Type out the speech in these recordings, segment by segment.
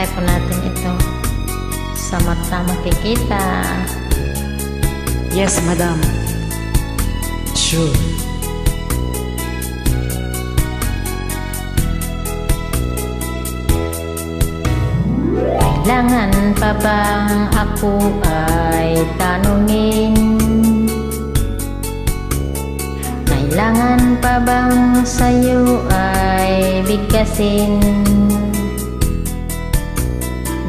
try po natin ito. Sa mata makikita. Yes, madam. Sure. Kailangan pa bang ako ay tanungin? Kailangan pa bang sa'yo ay bigkasin?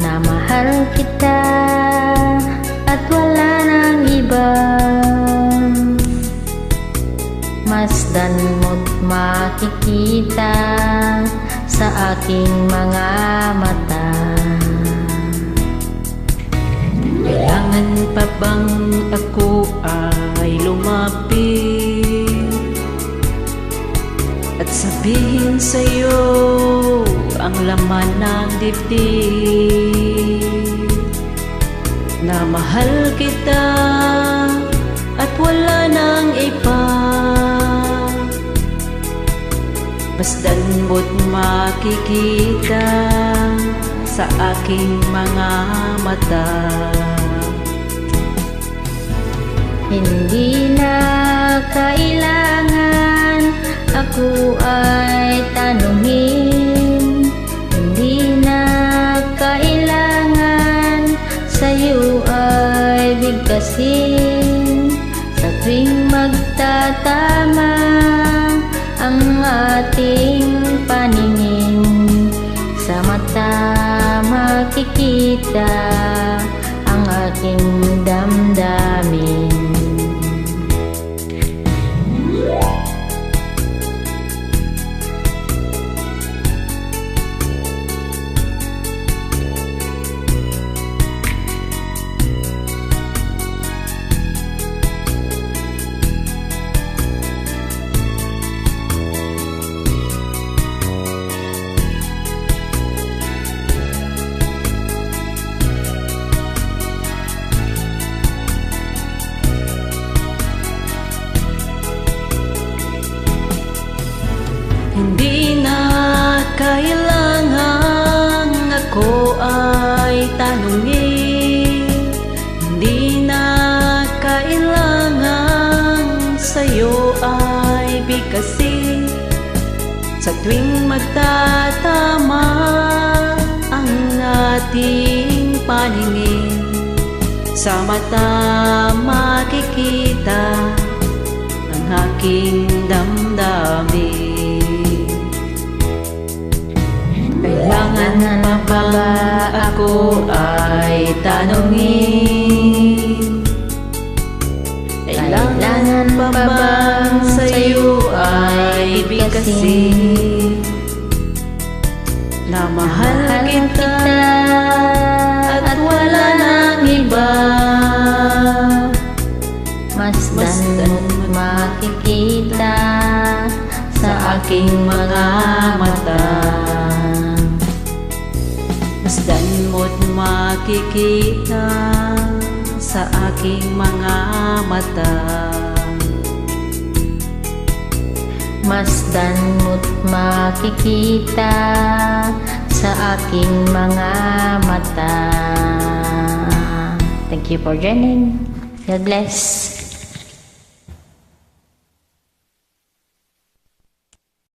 Na mahal kita at wala nang iba. Masdan mo't makikita sa aking mga mata. Kailangan pa bang ako ay lumapit at sabihin sa'yo ang laman ng dibdib? Na mahal kita at wala nang iba. Masdan mo't makikita sa aking mga mata. Hindi na kailangan ako ay tanungin. Hindi na kailangan sa'yo ay bigkasin. Sa tuwing magtatama ang ating paningin, sa mata makikita ang aking damdamin. Hindi na kailangan ako ay tanungin. Hindi na kailangan sa'yo ay bigkasin. Sa tuwing magtatama ang ating paningin, sa mata makikita ang aking damdamin. Kailangan pa ba ako ay tanungin? Kailangan pa bang sa'yo ay bigkasin? Na mahal kita at wala nang iba. Masdan mo't makikita sa aking mga mata. Masdan mo't makikita sa aking mga mata. Masdan mo't makikita sa aking mga mata. Thank you for joining. God bless.